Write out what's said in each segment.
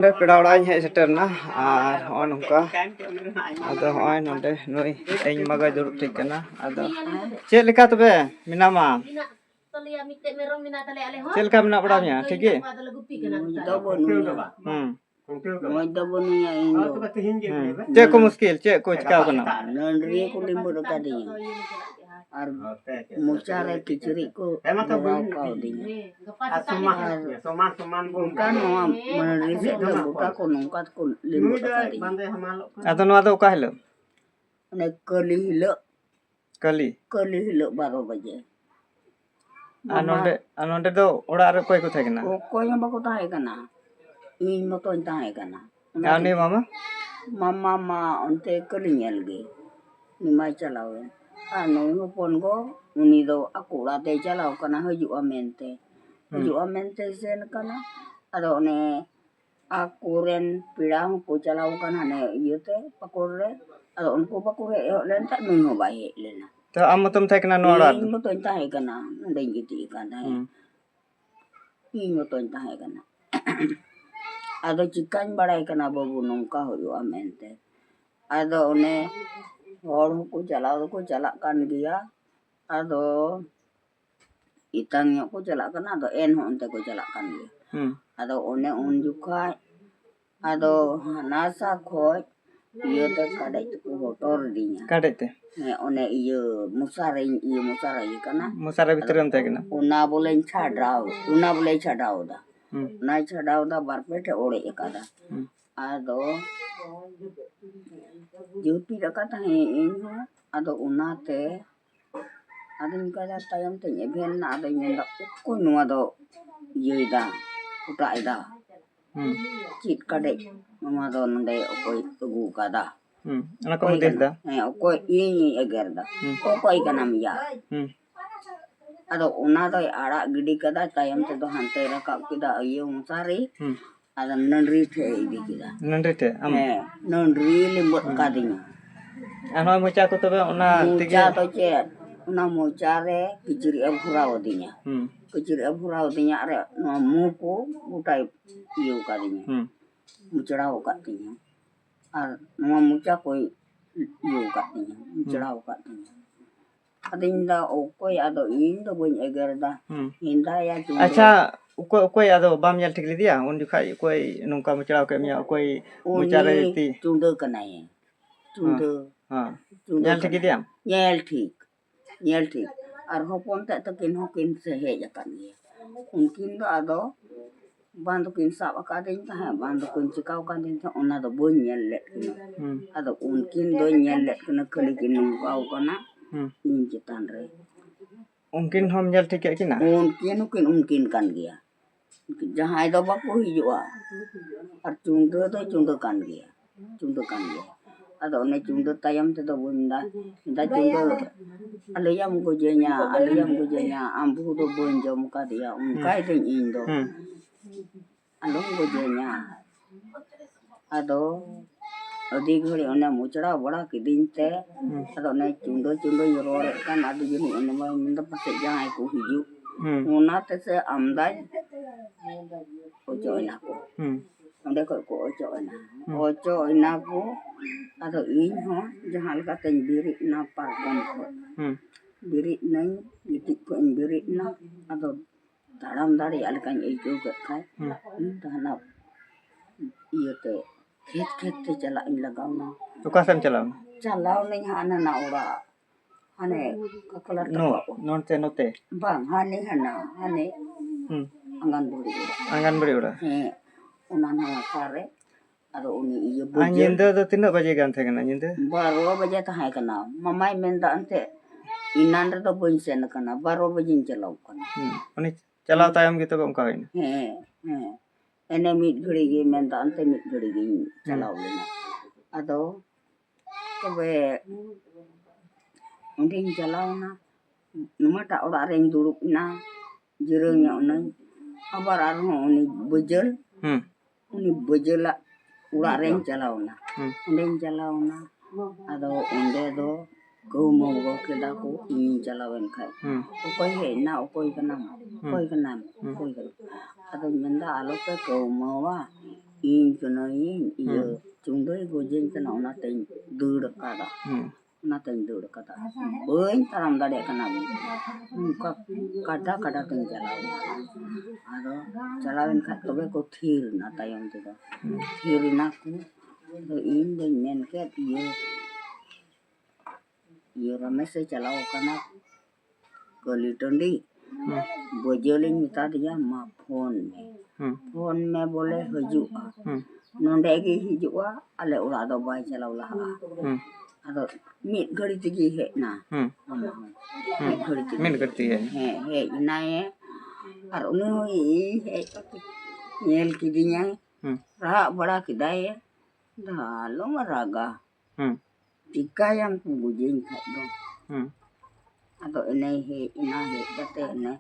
पेड़ा उड़ाई हेज सेटरना और हॉन नोंका आदो हॉय नोंडे नुई एñ मगय दुरुब ठीक कना आदो चेक लेका तबे मिनामा चेक लेका मिना बड़ा मिया ठीक है चेक को मुश्किल चेक को चिका कना नंडरी को लिंबू रखा दी और मुचारे किचरी को लगाओ काउ दी उनका नोआ नंडरी से बुका को नोका को लिंबू रखा दी आदो नोआ दो का हेलो ने कली हिलो 12 बजे नोंडे दो ओड़ा रे कोई को थाय कना कोई हम बको ताहे कना इन मतो ताहे कना आने मामा मा onte कली nyel ge ni mai chalawe ano no pongo unido akura te chalaw kana haju amente sen kana ado ne akuren pirang ko chalaw kana ne yote pakore ado unko pakore len ta no bai lena तो am तुम थे कना नोड़ा इन मतो ताहे कना ndai giti kana इन मतो ताहे kana ado chikan barai kana babu nongka hoyo amente ado one hor ko jalak kan dia ado itang ko jalak kan ado en honte ko jalak kan dia ado one unjuka ado nasa khoj iyo te kadai ko motor dinya kadai te one iyo musara kana musara bitiram te kana una boleh chadau da na chadau da barpete ore ekada ado jupi kata in ado unate ado nikada tayam te eben na ado nyenda ko no ado yida uta chit kade mama do nde okoi ugu kada ana ko desda okoi ini egerda okoi kana miya ado una do ara gidi kada tayam te do hante rakap kida ayo musari ada nandri te idikida am nandri limbut kadinya ano mocha ko tobe ona mocha to che una mocha re kiciri abhura odinya are no muko utai iyo kadinya muchara okatinya ar no mocha ko iyo kadinya muchara okatinya adinda okoi ado indo bun egerda inda ya अच्छा कोई आदो balm याल ठीक लिदिया उन दिखाई कोई नोंका मुचड़ाव के मिया कोई मुचारे ती चुंदो कनाए चुंदो हां याल ठीक लिदिया याल ठीक और होपन तकिन होकिन से हे जकन उनकिन दो आदो बांध किन साब का दिन है बांध किन चिकाव का दिन ओना दो बोन याल ले आदो उनकिन दो याल ले कना खली किन काव कना इन चितान रे उनकिन हम याल ठीक है कि ना उनकिन kan gaya जहां दो बाको हिजुआ और चुंदो kan gaya ado ne चुंदो tayam te do bunda da चुंदो aliyam go jenya ambu do bonjo muka dia unkai de indo along go jenya ado adi घड़ी ओने मुचड़ा बड़ा के दिन ते ado ne चुंदो यरोरे kan adu jini ओने मंद पसे जहां को हिजु ओना ते से आमदाय ojoina ko onde ko ojoina ko ado in ho jahan ka ten diri na parkon ko diri nai gitik ko diri na ado taram dari alkan ijo ke kai tahana iya te खेत te चला इन लगाओ ना तो कासम चलाओ नहीं हाना ना ओरा हने ककलर नोते bang hane angan buri udah unan hala kare ado uni iyo nyinde do tindak baje gan the kana nyinde 12 baje tahe kana mamai menda ante inan do bonsen kana 12 baje chalaw kana uni chalaw tayam gitu ko onka hoin ene mid ghadi ge menda ante mid ghadi ge chalaw lena ado tobe unding chalaw na numa ta ora reng duruk na jireunya onai abar arho uni bejel ura reng chalaw na unding chalaw na ado onde do go mo go keda ko in chalawen khai okoi he na okoi kanam ado menda alo pe go mo wa in canine ये चुंदई गोजेन कना ओनातें दूर कादा ओनातें दूर कादा बन ताराम दाड़े कना उनका काटा काटा तें चलाओ आरो चलावेन खा तबे को थीर ना तायम ते दो थीर ना को तो इन दें मेन के ये रमेश से चलाओ कना गली टंडी बजलिंग मिता दिया मा फोन में बोले हजुआ नोंडे गे हिजुआ अले उड़ा दो बाय चलाव लहा आदो मिट घड़ी तिगी हे ना मिट करती है हे इनाए और उन्हें हे नेल किदिया रहा बड़ा किदाए दालो मरागा टिका yang kubujing kak dong atau ini he ina he kate ne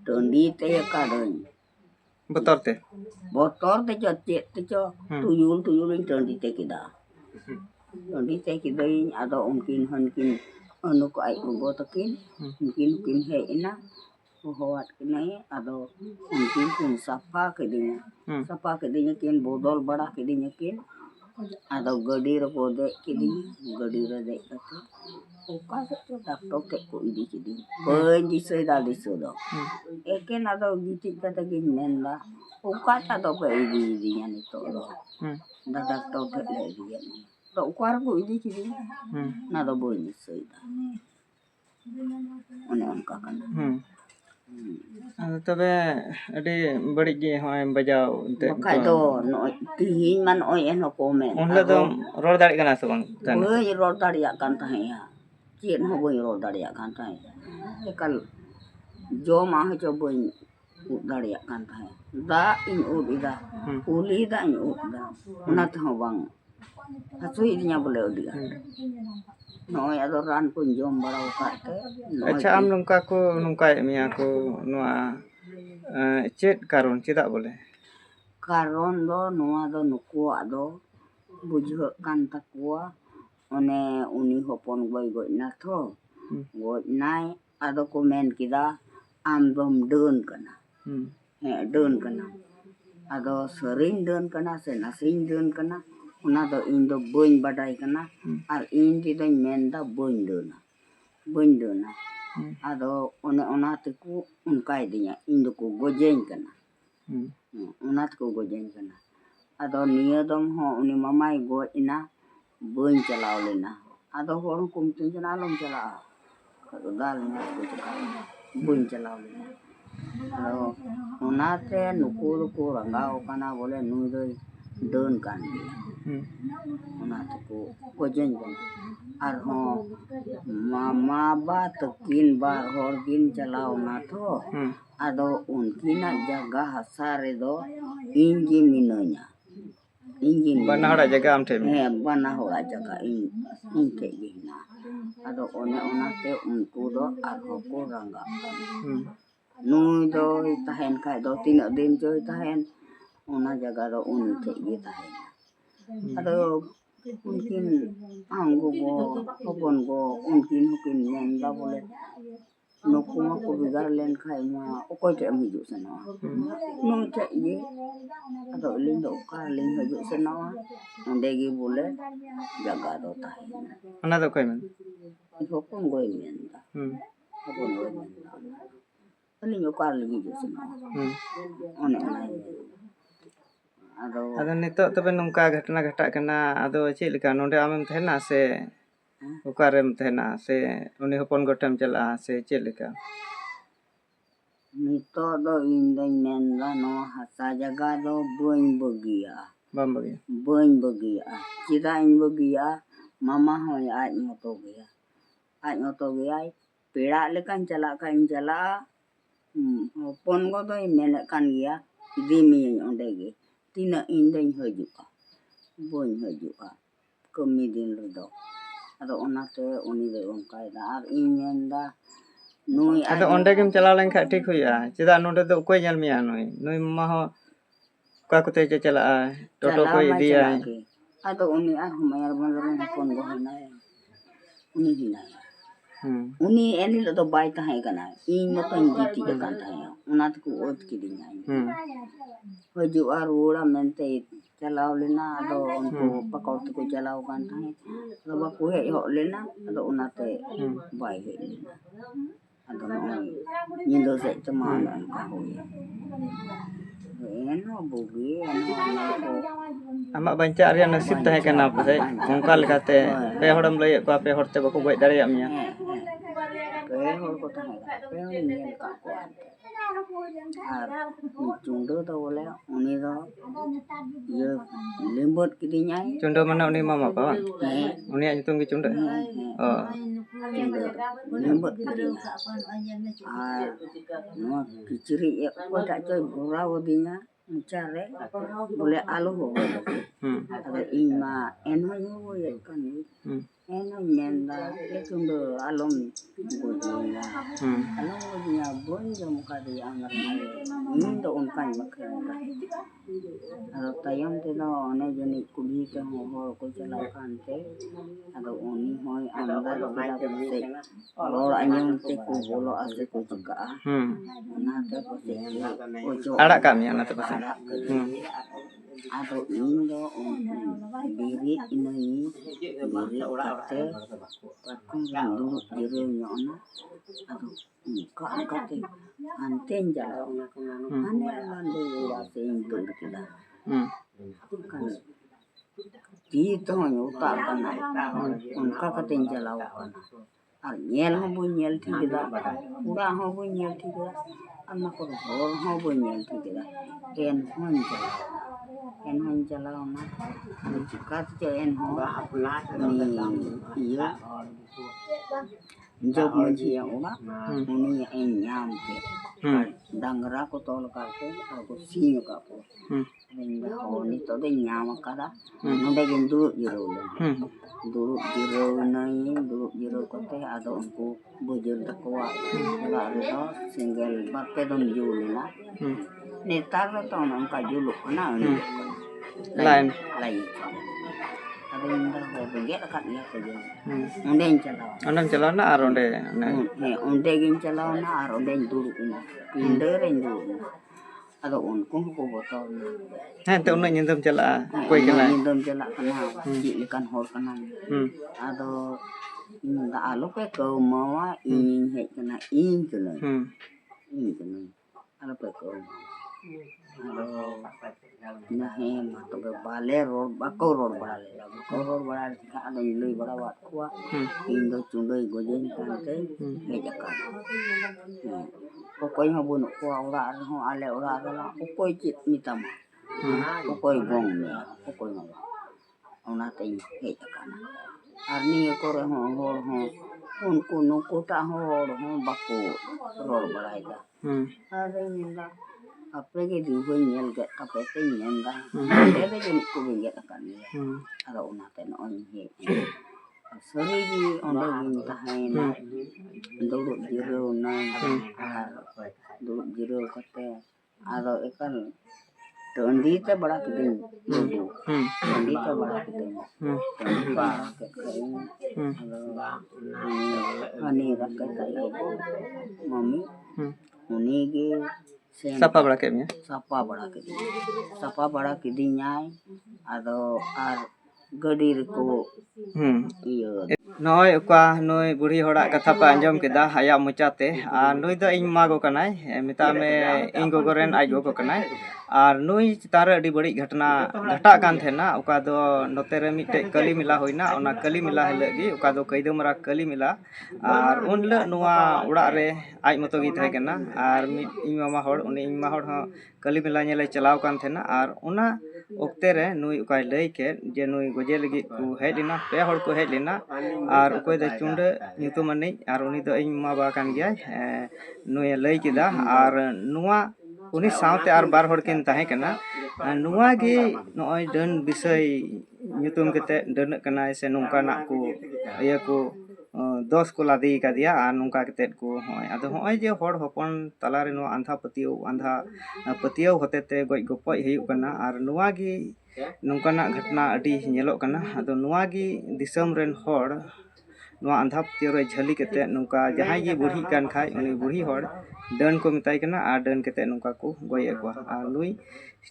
tondi te kadon बतौर ते botol te cho tuyul in tondi te kida atau mungkin hankin anu ko ai ugo takin mungkin he ina hoat kene atau mungkin kun sapa kedinya kin bodol bada kedinya kin atau gadi ro de kedinya gadi ro de kate oka se dakto ke ko idi kedi ben di se da di so do eken atau gitik kata kin nenda oka ta do pe idi nya ni to do da dakto ke le dia to kwar ko idi kedi na do bo ni se da one onka kana तबे अड़ी बड़ी गे होय बजाव ते बखाय दो तिहिन मान ओय एनो कोमे उनले तो रोड दाड़ी कना से बंग ओय रोड दाड़िया कान ताहेया चेन हो बोय रोड दाड़िया कान ताहे एकल जो मा हो जो बोय दाड़िया कान ताहे दा इन उबिदा उली दा इन उबदा ना तो बंग हसुई दिया बोले उदिया नोय अदो रान को जम बड़ा उकाते अच्छा आम नुका को नुकाय मिया को नुआ चेत कारण चेदा बोले कारण दो नुआ दो नुकुआ दो बुझो कान तकुआ ओने उनी होपन गई गई ना थो गई नाय आदो को मेन किदा आम दम डन कना हे डन कना आदो सरिन डन कना से नसिन डन कना उना दो इन दो बन बडाई कना और इन दी दो मेन दा बन डना आदो ओने ओना तकु उनकाय दिया इन दो को गोजेन कना उना तको गोजेन कना आदो निया दम हो उनी ममाई गो इना बन चलाव लेना आदो होर कुमतिन जना लम चला दाल ना को चला बन चलाव लेना आदो उना ते नुको को रंगाओ कना बोले नु दो डन कान उना तको गोजेन कना और हो मामा बा तकिन बार होर दिन चलाव ना थो आदो उनकी ना जगह हसारे दो इंजी मिनोnya इंजिन बना हड़ा जगह आम थे हे बना हड़ा जगह इन थे गिना आदो ओने ओनाते उनको दो आखो को रंगा नुई दो ताहेन खाय दो तीन दिन जो ताहेन ओना जगह दो उन थे गे ताहेन आदो उनकिन आंगो गो हपन गो उनकिन हुकिन नेंदा बोले नुकुमा को बिगाड़ लेन खाय मा ओकोय ते हिजु सना नु थे ये आदो लिंग दो का लिंग हिजु सना ओंडे गे बोले जगह दो ताहेन ओना दो कोय मन हपन गोय मेंदा हपन गोय मेंदा लिंग का लिंग हिजु सना ओने ओना आदो नितो तबे नुका घटना घटा कना आदो चे लेका नोंडे आमेम थेना से ओकारेम थेना से उनी हपन गोटेम चला से चे लेका नितो दो इन दो मेंदा नो हसा जगह दो बन बगिया बम बगे बन बगिया चिदा इन बगिया मामा होय आज मतो गया पेड़ा लेकान चला का इन चला हपन गो दो मेने कान गया इदी मी ओंडे गे तीना इन दो हजुआ बन हजुआ कमी दिन रदो आदो ओनाते उनी दो ओंकाय दा आर इन मेंदा नुई आदो ओंडे गेम चला लेन खा ठीक होया चेदा नोंडे दो कोय जल मिया नुई मम्मा हो का कोते चला टोटो कोय दिया आदो उनी आ हमार बन हपन गो ना उनी Hina uni eni lo do bai tahe kana ing mo to ngiti kan tahe una tu ot kidinya haju arura mente chalau lena ado unko pakau tu chalau kan tahe lo ba ku he ho lena ado una te bai he lena ado no nyindo se cuma ka ho eno bugi eno ko amak bancak rian nasib tahe kana pasai ongka lekate pe horam lay ko pe horte bako goi dareyak mia pe hor ko tahe pe nyel ka ko ar chungdo to boleh uni do ye lembot kidinya Cundo mana uni mama apa bang uni yak nyutung ki cundo oh lembot kidinya ar no kiciri ya ko tak coy burau dinya mencari boleh aluh ada ima eno yo ya kan eno nyenda itu ndo alum budinya alum budinya bon jam kadi amar ini ndo unkan makra ado tayam te no ne jeni kuli te ho ko chala kante ado oni hoy amar bila se lo anyam te ku bolo ase ku juga na te ko se arak kami anak tu pasai ado indo diri ini diri kate pakung dulu jero nyona ado ka kate anten jalo ane lande wa te indo kita kan di to nyo ta kana unka kate jalo kana ar nyel ho bu nyel thi kita ura ho bu nyel thi kita amma ko ho bu nyel thi kita en hon jalo na cikat je en ho ni iya job menji yang uma ini en nyam ke dangra ko tol ka ke ko sing ka ko nên ho ni to de nyam ka da no de gendu dulu jiro nai dulu jiro ko te ado ko bujur takwa la ro single batte don julina ni tar to non ka julu na ni lain lain ada indah ho beget kan ya ko julu onden chala onang celana aronde onde gin chala na aronde dulu ina indere dulu ado on ko botol te unak nyendam cela koi kana nyendam cela kana ci kan hor kana ado inda alu ke ko mawa ing he kana ing kana alo pe ko ado na he ma to ke bale road bako road bale ka ado lui bala wat kwa indo chundoi gojen kante he jakan pokoknya bunuh ko ora ho ale ora la pokok cit mitama pokok gong ya pokoknya ona te he jakan arni ko re ho unku no ko ta ho bako road bala ida are ninda apa ke di go nyel ga apa te nyenda ada je ko ge kan ya ada ona te no he sorry di onda minta haina dulu jero na dulu jero kate ado ikan tondi te bada keding tondi te bada keding ani rakat kayo mami uni ge sapa bड़ा ke mia sapa bada keding nyai ado ar gadir ko iya Noi uka noi buri horak katha pa anjom keda haya mucate ar noi do ing mago kanai mitame ing gogoren ai gogo kanai ar noi chitare adi badi ghatna ghata kan thena uka do notere mitte kali mila hoina ona kali mila hele gi uka do kaidumara kali mila ar unle noa urak re ai moto gi thae kana ar mit ing mama hor uni ing ma hor ho kali mila nyele chalaw kan thena ar ona okte re noi uka lei ke je noi goje lagi ku hedina pe hor ko hedina ar ukoy da chunde nyutum ani ar uni do ing ma ba kan gya noi lei kida ar nuwa uni saute ar bar hor kin tahe kana nuwa gi noi den bisai nyutum kete den kana se nungka nak ku iya ku dos ko ladi ka dia ar nungka kete ku hoy ado hoy je hor hopon talare no andha patiyo hotete goj gopoj hiyuk kana ar nuwa gi nungka nak ghatna adi nyelok kana ado nuwa gi disam ren hor ᱱᱚᱣᱟ ᱟᱸᱫᱷᱟ ᱯᱟᱹᱛᱭᱟᱹᱣ ᱨᱮ ᱡᱷᱟᱹᱞᱤ ᱠᱟᱛᱮᱫ ᱱᱚᱝᱠᱟ ᱡᱟᱦᱟᱸᱭ ᱜᱮ ᱵᱩᱲᱦᱤ ᱠᱟᱱ ᱠᱷᱟᱡ ᱩᱱᱤ ᱵᱩᱲᱦᱤ ᱦᱚᱲ ᱰᱟᱹᱱ ᱠᱚ ᱢᱮᱛᱟᱭ ᱠᱟᱱᱟ ᱟᱨ ᱰᱟᱹᱱ ᱠᱟᱛᱮᱫ ᱱᱚᱝᱠᱟ ᱠᱚ ᱜᱚᱡᱮᱫ ᱠᱚᱣᱟ ᱟᱨ ᱱᱩᱭ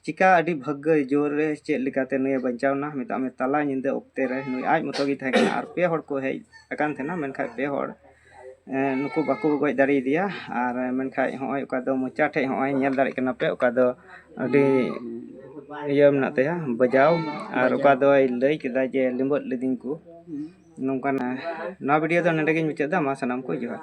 ᱪᱤᱠᱟ ᱟᱹᱰᱤ ᱵᱷᱟᱜᱽᱜᱚ ᱡᱳᱨ ᱨᱮ ᱪᱮᱫ ᱞᱮᱠᱟᱛᱮ ᱱᱩᱭᱮ ᱵᱟᱧᱪᱟᱣᱱᱟ ᱢᱮᱛᱟᱜ ᱢᱮ ᱛᱟᱞᱟ ᱧᱤᱫᱟᱹ ᱚᱠᱛᱮ ᱨᱮ ᱱᱩᱭ ᱟᱡ ᱢᱚᱛᱚ ᱜᱮ ᱛᱟᱦᱮᱸ ᱠᱟᱱᱟ ᱟᱨ ᱯᱮ ᱦᱚᱲ ᱠᱚ ᱦᱮᱡ ᱟᱠᱟᱱ ᱛᱟᱦᱮᱱᱟ ᱢᱮᱱᱠᱷᱟᱡ ᱯᱮ ᱦᱚᱲ ᱱᱩᱠᱩ ᱵᱟᱠᱚ ᱜᱚᱡ ᱫᱟᱲᱮᱭᱟᱫᱮᱭᱟ ᱟᱨ ᱢᱮᱱᱠᱷᱟᱡ ᱦᱚᱸᱜᱼᱚᱭ ᱚᱠᱟ ᱫᱚ ᱢᱚᱪᱟ ᱴᱷᱮᱡ ᱦᱚᱸᱜᱼᱚᱭ ᱧᱮᱞ ᱫᱟᱲᱮᱭᱟᱜ ᱠᱟᱱᱟ ᱯᱮ ᱚᱠᱟ ᱫᱚ ᱟᱹᱰᱤ ᱤᱭᱟᱹ ᱢᱮᱱᱟᱜ ᱛᱟᱭᱟ ᱵᱟᱡᱟᱣ ᱟᱨ ᱚᱠᱟ ᱫᱚᱭ ᱞᱟᱹᱭ ᱠᱮᱫᱟ ᱡᱮ ᱞᱤᱸᱵᱟᱹᱫ ᱞᱤᱫᱤᱧ ᱠᱚ ᱱᱚᱝᱠᱟᱱᱟᱜ ᱱᱚᱣᱟ ᱵᱷᱤᱰᱤᱭᱳ ᱫᱚ ᱱᱚᱸᱰᱮ ᱜᱤᱧ ᱢᱩᱪᱟᱹᱫ ᱮᱫᱟ ᱢᱟ ᱥᱟᱱᱟᱢ ᱠᱚ ᱡᱚᱦᱟᱨ